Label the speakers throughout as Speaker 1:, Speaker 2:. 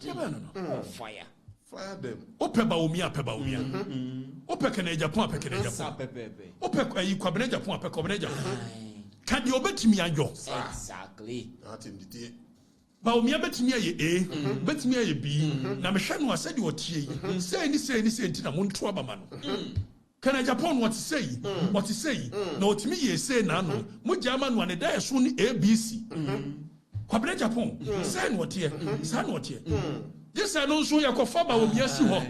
Speaker 1: No. Fire.
Speaker 2: Fire them.
Speaker 3: Opeba umia. Ope kene Japan, Ope kwabene Japan, kwabene Japan. Can you bet me and yo?
Speaker 1: Exactly.
Speaker 2: Not in the day.
Speaker 3: Ba umia bet me A, bet me a B. Na me shanu I said you T. Say any tina muntu abamano. Can I Japan what to say? What to say? No to me ye say nano. Mo German one a die soon ABC. Kwabene Japan. Say what here? San what here? Yes, I don't show you a coffee about yes, you are.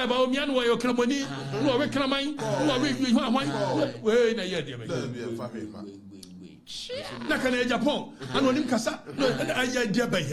Speaker 3: About me and why your clamony, no, we can mine, no, we wait a year, dear. Nakana Japan, and on him Cassa, no, I dear bay,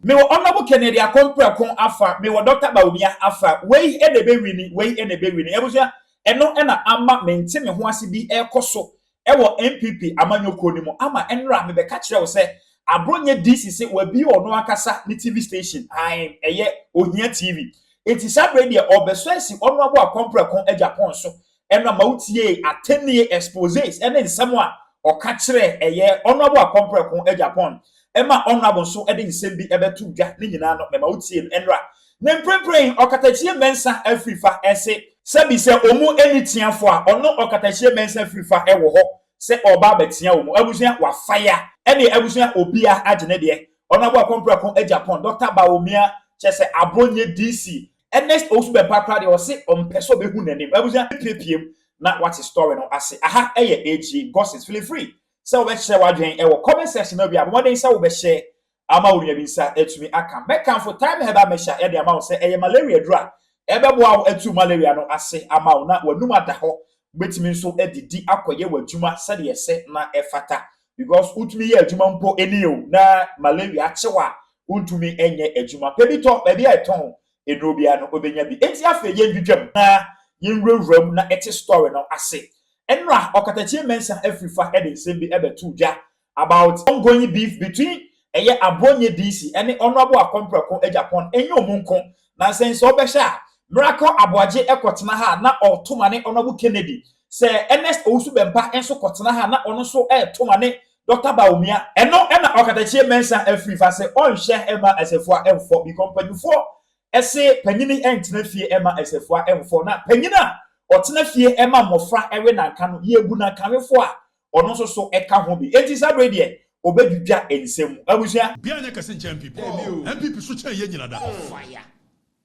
Speaker 4: Me were honorable Kennedy, a compra con afa, me were Dr. Baumia afa, way and a baby, way and a baby. Ebusia, and no, and a maintain me who wants to be air coso. Ewo MPP, Amanyo Konimo, Ama, and Ram, the catcher will say. Abronye DC say we be or no akasa ni TV station I eye ohia TV it is already obeswesi honorable akompra kon Japan so enra mautie atenie exposes ene nsemo o ka kire eye honorable akompra kon Japan ema honorable so ede nsem bi ebetu dwa ni nyina no mautie enra na mprempren okatachie mensa afrifa ese sabi se omu enitiafo a ono okatachie mensa afrifa ewo ho se oba betia omu abusua wa fire ene abusua obia agene de onabo akompra kon Japan Dr. Baumia chese abronye DC next also be pakra de o se ompeso be hu nanim abusua pepiem na what is story no ase aha eye AG gossips feel free so we share wadwen e wo comment section no bia modern say wo be share ama onua bi nsa etumi aka meka for time heba mesha e de ama wo se eye malaria dura ebeboa atu malaria no ase ama wo na wanum ada ho betimi nso edidi akoye wadwuma sade yese na efata because utumi ye adwuma mpo enio na malaria achewa utumi enye adwuma pebito bebia eton enobia no obenya bi enti afa ye ndwudwam na yenwuram na ete story no ase enra okatachie mensa afrifa ede sembi ebetu dwa about ongoing beef between eye abonye DC ene honorable akompra kon Japan enye omunko na sense obehya miracle aboaje ekotena ha na otomane honorable Kennedy se Ernest Owusubempa enso kotena ha na ono so tomane Dr. Baumia eno ena okatachie mensa afrifa se onhye ema asefo emfo bi companyfo ese panyini entena fie ema asefo emfo na panyina otena fie ema mofra ewe na nka no yebu na kanfo a ono so eka ho bi enti sabre de obedudwa ensem abusua
Speaker 3: bia nya kase nche MPP so chen ye nyina da
Speaker 1: Fire.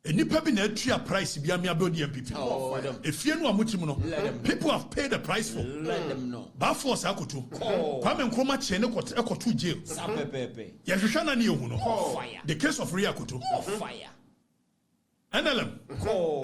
Speaker 3: Enipa bi na atua price bia me abodi MPP efie no amutim no people have paid the price for
Speaker 1: Let them know.
Speaker 3: ba force akoto Kwame Nkrumah che ne ekoto jail
Speaker 1: Sapepepe.
Speaker 3: ye hwehwa na ne ehu no
Speaker 1: Fire.
Speaker 3: the case of Ria Koto
Speaker 1: Fire.
Speaker 3: NLM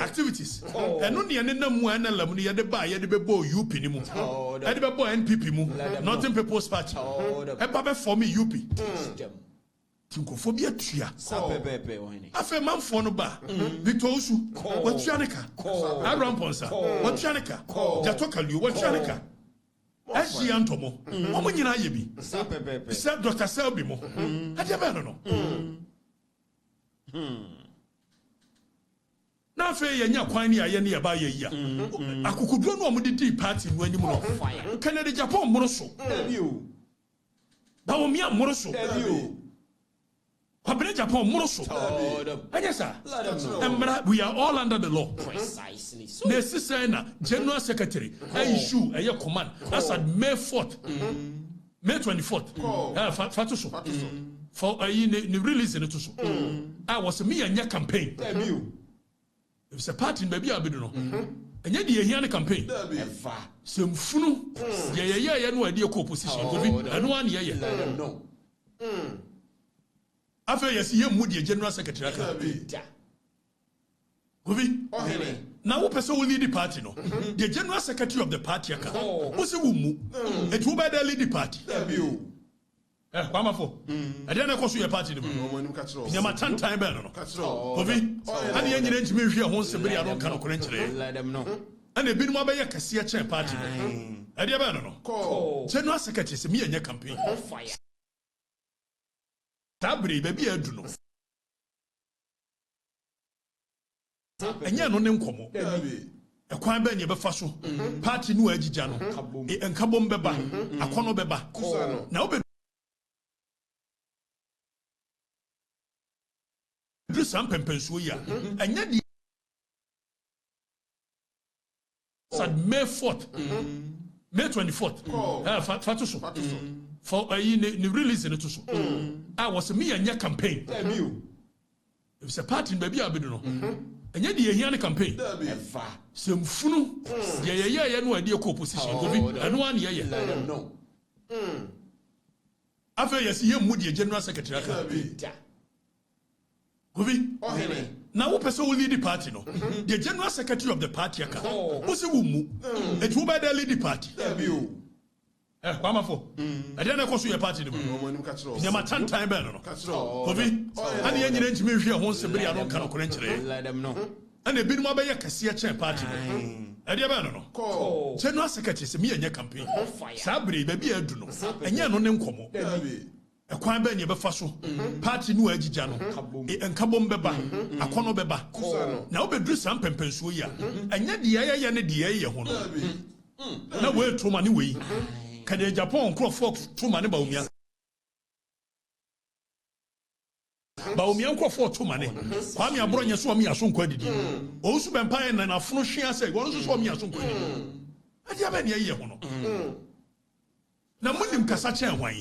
Speaker 3: activities eno ne ne namu NLM no ye de ba ye de bebo UP ni mu ye de bebo NPP mu Northern People's Party e ba be for me UP tinkofobia tua
Speaker 1: Sapepepe ohene.
Speaker 3: afa manfo no ba Victor Osu watuaneka Abraham Ponsa watuaneka Jatoka Liu watuaneka Aji Antomo omo nyina ye bi
Speaker 1: Sapepepe.
Speaker 3: Sir Dr. Selby mo ade ba no na fe ye nya kwan ni aye ne ye ba ye yi a akokoduo no omudi party no anim no Kennedy Japan mo so ba wo mi amoro so Kwabene Japan mo so anyesa we are all under the law
Speaker 1: Precisely. So
Speaker 3: na General Secretary issue a command as at May 4th May 24th fatu so for the release in it so I was me and your campaign it's a party baby abedu no enye de ehia ne campaign
Speaker 1: ever.
Speaker 3: semfunu ye no ade ko opposition go bi eno an ye
Speaker 1: No.
Speaker 3: afa yes ye mu de General Secretary aka
Speaker 1: Da.
Speaker 3: Gobi na wo person will lead the party no the General Secretary of the party aka wo se wo mu et wo ba da lead the party kwama fo ade na koso ye party no nyama tantan be no Gobi ade ye nyina ntimi hwe ho nsebiri a no kan ko nkyere
Speaker 1: Let them know.
Speaker 3: and the binuma be ye kase ye chen party no ade be no General Secretary se me ye campaign
Speaker 1: Fire.
Speaker 3: tabre baby adu no enya no ne nkomo ekwan ba ne be fa so party no agija no enkabom beba akono beba na wobɛduru saa mpɛmpɛnsuo yi a ɛnyɛ deɛ sad May 4th May 24th fatu so for the release in it so I was me and your campaign it's a part in baby abedu no ɛnyɛ deɛ yɛhia ne campaign sɛ mfunu deɛ yɛyɛ no adi ɛkɔ opposition gobi ɛno a ne yɛyɛ afei yɛsɛ yɛmmu deɛ general secretary aka gobi na wo pɛ sɛ wo lead the party no the general secretary of the party aka wo sɛ wo mu ɛti wo bɛda lead the party kwamafo ɛdeɛ na ɛkɔ so yɛ party no mu nyɛma tantan bɛɛ no no gobi ane yɛnyina ntimi nhwɛ ho nsɛbere a no nka nokorɛ nkyerɛ ɛna ebinom abɛyɛ kɛseɛ kyɛn party no ɛdeɛ bɛɛ no no general secretary sɛ meyɛ nyɛ campaign saa bere baabi a adu no ɛnyɛ no ne nkɔmmɔ ɛkwan bɛɛ ne yɛbɛfa so party no agyigya no nkabom bɛba akɔnɔ bɛba na wobɛduru saa mpɛmpɛnsuo yi a ɛnyɛ deɛ yɛyɛ ne deɛ yɛyɛ ho no na wei troma ne wei kade Japan nkurɔfoɔ troma ne Bawumia nkurɔfoɔ troma ne Kwame Aborɔnyɛ so ɔmi aso nkɔ adidi ɔwusu bɛmpa na nafono hwea sɛ wɔn nso so ɔmi aso nkɔ adidi ɛdeɛ bɛɛ ne yɛyɛ ho no na munim kasa kyɛn hwan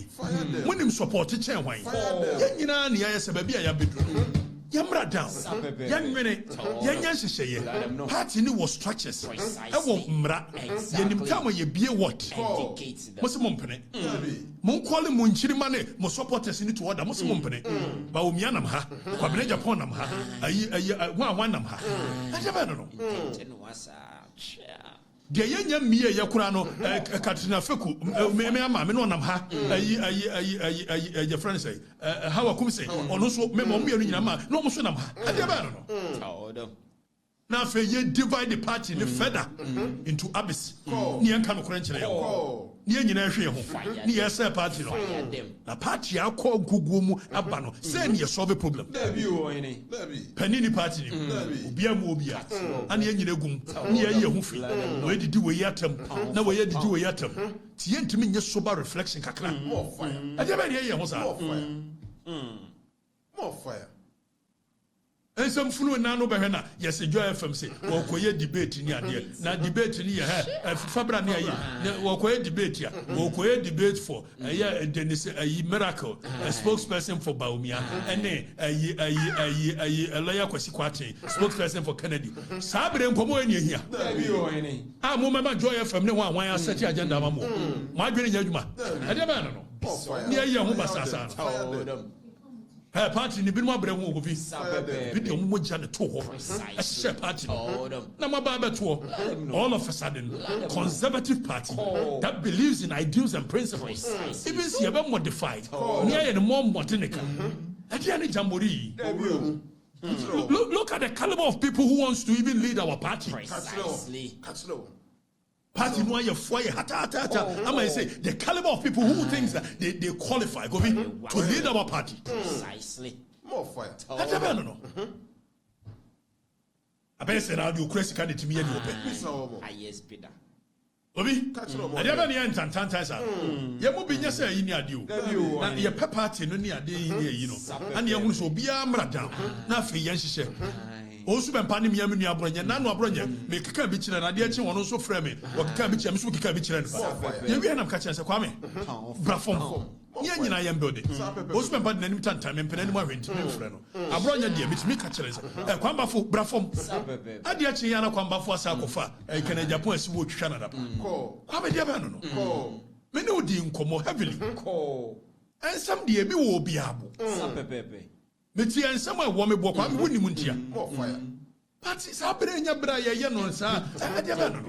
Speaker 3: munim support kyɛn hwan yɛn nyinaa ne yɛyɛ sɛ baabi a yɛabɛduru yɛmmra down yɛnwene yɛnyɛ nhyehyɛeɛ party ne wɔ structures ɛwɔ mmara yɛnim ka ma yɛbie what mo se mo mpene monkɔle mo nkyirima ne mo supporters ne to order mo se mo mpene Bawumia nam ha Kwabena Japan nam ha hwan nam ha ɛdeɛ bɛɛ no no deɛ yɛnyɛ mmie yɛ kora no Katrina Feku me ama me no nam ha yɛ friend sɛ Hawa Kumse ɔno so me ma ɔmo nyina ma no ɔmo so nam ha ɛdeɛ bɛɛ no no na afei yɛ divide the party ne further into abyss ne yɛnka no korɛ nkyerɛ yɛ ne yɛ nyina hwɛ yɛ ho ne yɛ sɛ party no na party akɔ nkoguo mu aba no sɛ ne yɛ solve problem pani ne party ne obia mu obia ane yɛ nyina gum ne yɛ yɛ ho fi wɔyɛ didi wɔyɛ atam na wɔyɛ didi wɔyɛ atam ti yɛ ntimi nyɛ sober reflection kakra ɛdeɛ bɛ ne yɛ ho saa more fire ensem funu na no behwe na yes Joy FM say wokoye debate ni ade na debate ni ye ha fabra ne ayi wokoye debate ya wokoye debate for Dennis miracle a spokesperson for Bawumia ene lawyer Kwasi Kwate spokesperson for Kennedy sabre nkomo eni ehia mo mama Joy FM ne wan ya set agenda ma mo adwene nya adwuma ade ba no ni ayi ho basasa party ni binmu abrɛ ho ogofi video mo gya ne to hɔ ɛhyehyɛ party na maba bɛto all of a sudden conservative party that believes in ideals and principles even si yɛbɛ modified ne ayɛ ne more modernical ɛdeɛ ne jamboree look at the caliber of people who wants to even lead our party party no aye fo aye hata ama say the caliber of people who thinks that they qualify to lead our party more fire no abese na do crazy can it me ye open yes bida obi ade ba ne yantantan sa ye mo bi nya say yi ni ade o na ye party no ni ade yi no ana ye hu so obi amra down na afi ye nhyehyɛ osu be mpane miya menu abronye na no abronye me keka bi kire na de achi wono so frɛ me o keka bi kire me so keka bi kire no ye wi na mka kire se Kwame brafom ye nyina ye mbode osu be mpane nanim tantan me mpene nim ahwenti me frɛ no abronye de bitimi ka kire se kwambafo brafom ade achi ya na kwambafo asa akofa Kennedy Japan asi wo twitwa na da Kwame de ba no no me ne odi nkomo heavily ensam de ebi wo obi abo meti ensam a wo me bo Kwame woni mu ntia party sa bere nya bra ye no sa ade ba no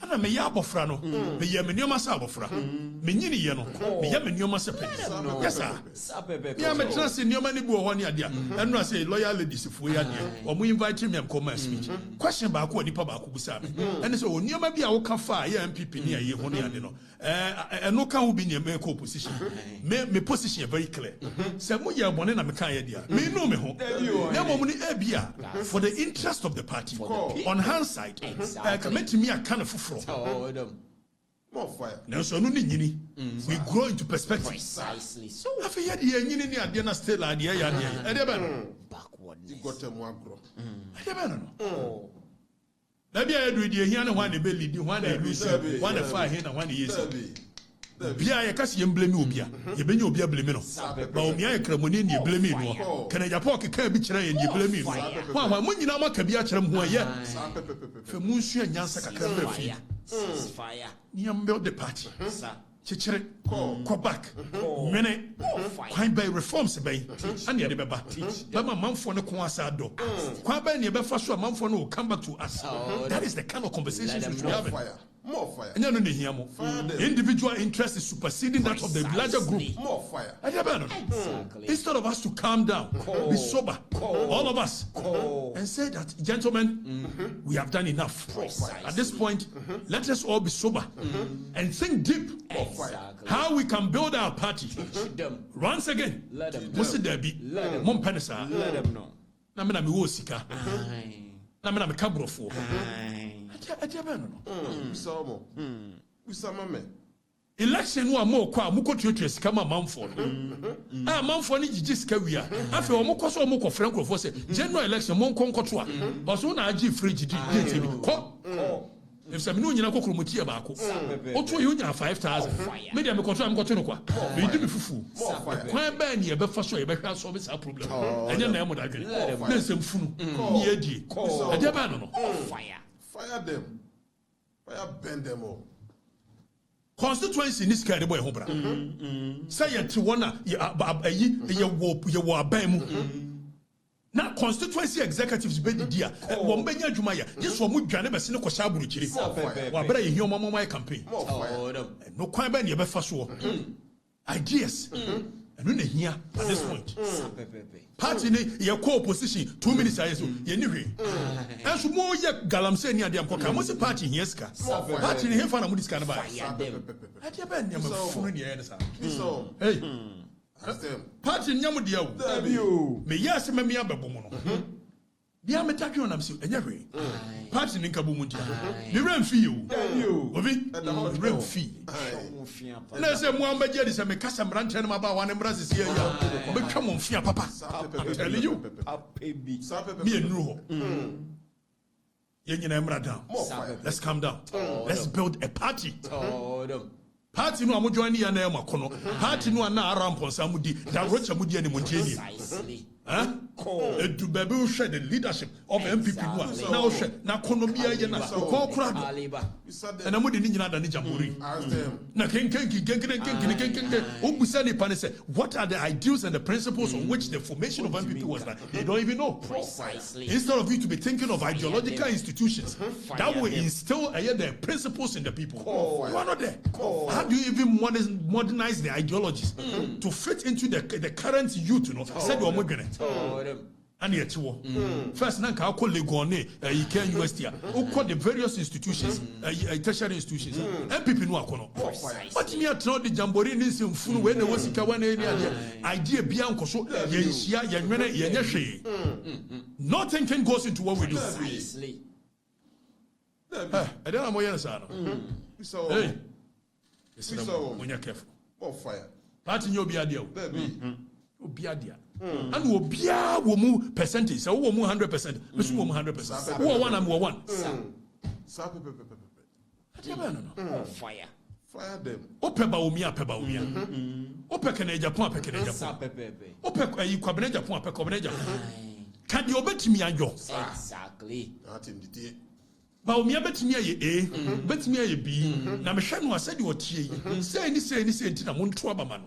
Speaker 3: ana me ya abofra no me ye me nioma sa abofra me nyini ye no me ye me nioma sa pani yes sir ya me trust nioma ni bu ho ne ade a eno say loyal ladies fu ya de o mu invite me am come speech question ba ko nipa ba ko busa me ene say o nioma bi a wo ka fa ya MPP ni aye ho ne ade no eno ka wo bi ne me ko position me position very clear say mo ye bone na me kan ye de a me no me ho na mo ni e bia for the interest of the party on hand side committee me kind of fufuro
Speaker 2: More fire.
Speaker 3: Now so no nyini. We grow into perspective.
Speaker 1: Precisely so.
Speaker 3: Afi ya de nyini ni ade na still ade ya de. Ade ba no.
Speaker 1: Backwardness.
Speaker 2: You got them one grow.
Speaker 3: Ade ba no. Na bia ya do de hia na hwan na be lead, hwan na lose, hwan na fa here na hwan na yes. Bia ya kasi ye blame obi a. Ye benya obi a blame no. Ba omi aye kramoni ni blame no. Kana Japan ke ka bi kira ye ni blame no. Hwan mo nyina ma ka bi a kira mo ye. Fe mu nsu anyansa kakra ba fi.
Speaker 1: Fire.
Speaker 3: Ni am build the party.
Speaker 1: Sir.
Speaker 3: Chichere ko back mene kwan by reforms by and ye beba bama manfo ne ko asa do kwan by ne be fa so manfo no will come back to us. That is the kind of conversations we should have.
Speaker 2: More fire.
Speaker 3: And you know the more individual interest is superseding that of the larger group.
Speaker 2: More fire.
Speaker 1: Exactly.
Speaker 3: Instead of us to calm down, be sober, all of us, and say that, gentlemen, we have done enough. At this point, let us all be sober and think deep how we can build our party. Once again,
Speaker 1: Let them
Speaker 3: be
Speaker 1: Let them know.
Speaker 3: Na me na me wo sika. Na me na me kabrofo.
Speaker 2: We saw my man.
Speaker 3: Election wa mo kwa mo kotuatua sika ma manfo no manfo no gigi sika wi a afi o mo koso mo ko frankrofo se general election mo nkonkoto a o so na agi free gidi date bi ko if some no nyina kokoro mo tie ba ko o to you nya 5000 me dia me koto am koto no kwa me di me fufu kwan ba ni e be fa so e be hwa so be sa problem enya na e mo da dwen na sem funu ni adie ade ba no
Speaker 1: Fire.
Speaker 2: Fire them. Fire bend them all.
Speaker 3: Constituency ni sika de boy ho bra say yet wona ye wo aban mu na constituency executives be di dia wo mbenya adwuma ya yeso mo dwane be se ne ko sha buruchiri wa bra ye hioma mama campaign no kwan ba ne be fa so ideas and no hia at this point party ni ye co opposition 2 minutes aye so ye ni hwe enso mo ye galamse ni ade am ko ka mo se party hia ska party ni hefa na mo diska na ba ade ba nyama funu ni ye ne sa hey party nyam de awu me yes me me abebo mo no dia me takyo na msi enya hwe party ni nkabu mu dia me remfi you obi remfi na se mo ambaje de se me kasa mrante na maba wa ne mrazi sie ya obetwa mo mfia papa I'm telling you me enru ho ye nyina emra down let's calm down let's build a party party no amojoani ya na emakono party no na aramponsa mudi da rocha mudi ani montieni edu baby who share the leadership of MPP no now share na konomia ye na ko krado and amudi ni nyina da ni jamhuri na kenkenki obusa ni pane say what are the ideals and the principles on which the formation of MPP was that they don't even know
Speaker 1: Precisely.
Speaker 3: instead of you to be thinking of ideological institutions that will instill the principles in the people you are not there how do you even modernize the ideologies to fit into the current youth said you are and yet first na ka call Legon Ike University o the various institutions tertiary institutions MPP no akono but me atro the jamboree ni simfunu we na wosika wa na idea bia nkoso ye hia ye nwene ye nya hwe no thinking goes into what we do
Speaker 1: Precisely.
Speaker 3: I don't know what you're saying. Hey, when you're careful.
Speaker 2: More fire.
Speaker 3: Party you be adia. Obi adia. And wo bia wo mu percentage. So wo mu 100%. We mu 100%. Wo one am wo one.
Speaker 1: Fire.
Speaker 2: Fire them.
Speaker 3: Ope ba omi apeba omi. Ope kene Japan apeka kene Japan. Ope ayi kwabene Japan apeka kwabene Japan. Can you betimi anjo?
Speaker 1: Exactly.
Speaker 2: Nothing did.
Speaker 3: Ba omi abetimi aye betimi aye B na me hwe no asedi otie yi say ni ntina mo nto aba ma no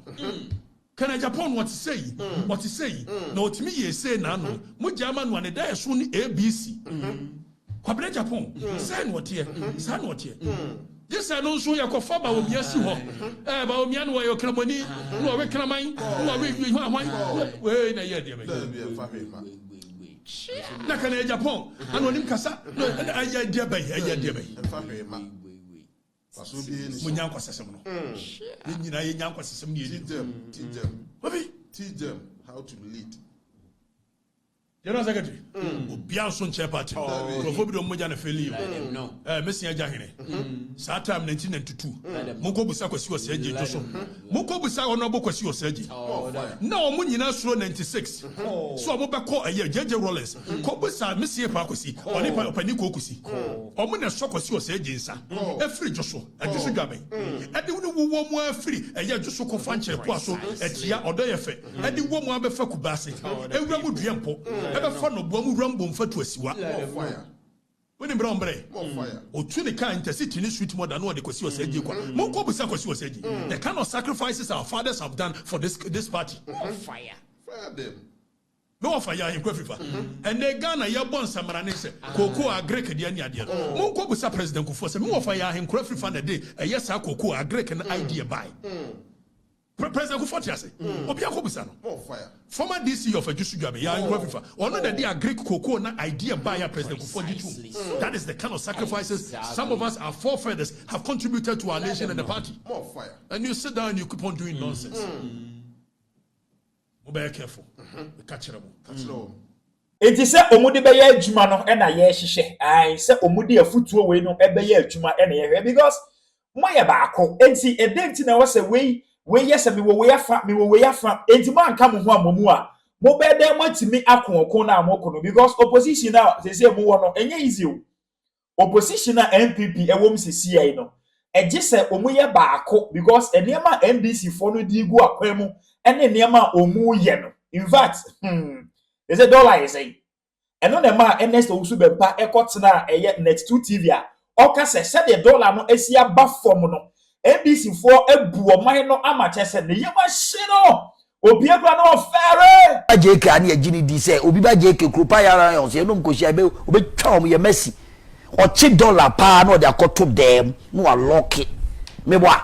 Speaker 3: Can Japan what say na otimi ye say na no mo jama no ne da so ni ABC kwabene Japan say no otie say no otie yes I know so yakofa ba omi asi ho ba omi an wo yokramani no we kraman no we hwan we na ye de be na kana Japan anonim kasa no aya dia bay mo nyan kwasesem no nyina ye nyan kwasesem ne
Speaker 2: teach them how to lead.
Speaker 3: General Secretary. Obia so nche party. Profo bi do moja na feli. Messi Ajahene. Sa time 1992. Monko busa kwasi oseje joso. Monko busa honorable kwasi oseje. Na omo nyina suro 96. So omo be call eye JJ Rollins. Ko busa Messi pa kwasi. Oni pa pani ko kwasi. Omo na so kwasi oseje nsa. E free joso. Joso dwabe. E de wo mo afiri eye joso ko fa nche po aso. Etia odo ye fe. E de wo mo abefa kubase. E wura mu duempo. Ebe fa no bo mu rambo mfatu asiwa. When in brown bray, or to the kind intercity in sweet more than what the Kosi was saying. Monko Busa Kosi was saying. The kind of sacrifices our fathers have done for this party.
Speaker 1: Fire
Speaker 2: them.
Speaker 3: No fire in Kwefifa. And they Ghana Yabon Samaranese, Koko a Greek and Yania. Monko Busa President Kufos, more fire in Kwefifa the day, a yes, I Koko a Greek and idea by. President Kufotiase, Obiako Busano.
Speaker 2: More fire.
Speaker 3: Former DC of a Jusugabe, ya in Kwefifa. Or not that they are Greek Koko, not idea by a President Kufotitu. That is the kind of sacrifices some of us, our forefathers, have contributed to our nation and the party.
Speaker 2: More fire.
Speaker 3: And you sit down and you keep on doing nonsense. Be careful. Catch them.
Speaker 4: Enti se omudi be ye adwuma no e na ye hyehye. Ai se omudi afutuo we no e be ye adwuma e na ye hwe because mo ye baako. Enti edenti na wose we yes me wo we afa enti mo anka mo ho amomu a mo be dem matimi akon na amoko no because opposition na se mo wo no enye easy o. Opposition na MPP e wom sisi ai no eje se omu ye baako because enema NDC fo no di gu akwan mu ene enema omu ye no. In fact, there's a dollar is say. And no ma Ernest Owusu Bempa ekotena eye Net2 TV a oka se the dollar no esia ba form no NDC for ebu oman no amache se ne yema hye no obi akura no fere
Speaker 5: JK ani agini di se obi ba JK kropa yara yon se no mkohia be obetwa om ye Messi ochi dollar pa no de akoto dem no alock me boa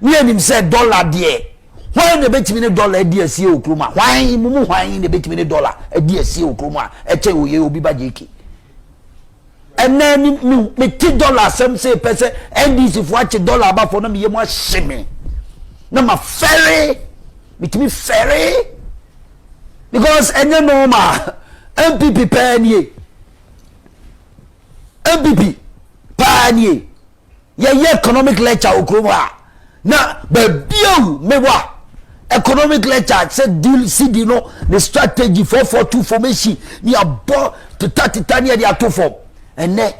Speaker 5: ni anim se dollar de why ne betimi ne dollar edi asie okroma why mumu why ne betimi ne dollar edi asie okroma eche oye obi ba JK enani me $10 some say person NDC for watch dollar ba for na me yemu ahye na ma ferry betimi ferry because enye normal MPP panie MPP panie ye economic lecture okroma na be bio mewa economic lecture said deal CD no the strategy 442 formation ni abo to 30 near the ato form and then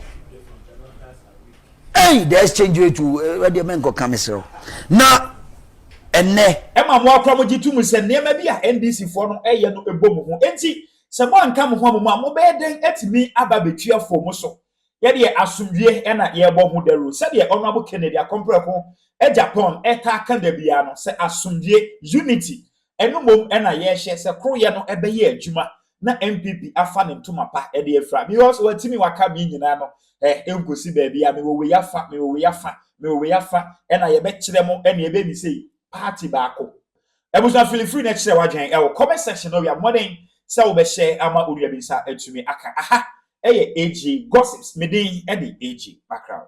Speaker 5: hey the exchange rate to where the men go come sir na and then
Speaker 4: ema mo akwa mo gitu se nema bi a NDC for no eye no ebom ho enti se mo anka mo ho mo be den etimi aba betua form so ye de asumdwe na ye bo ho daro se de honorable Kennedy Akompreko Japan ka da bia no se asumdwe unity eno mom na ye hye se kro ye no ebe ye adwuma na MPP afa ne ntoma pa e de afra because watimi waka bi nyina no enkosi ba bia me wo we yafa na ye be kire mo na ye be mi sei party baako ebusa feel free na kire wadwen e wo comment section no we are modern se wo be share ama odua bi sa atumi aka aha eye AG gossips medin e de AG background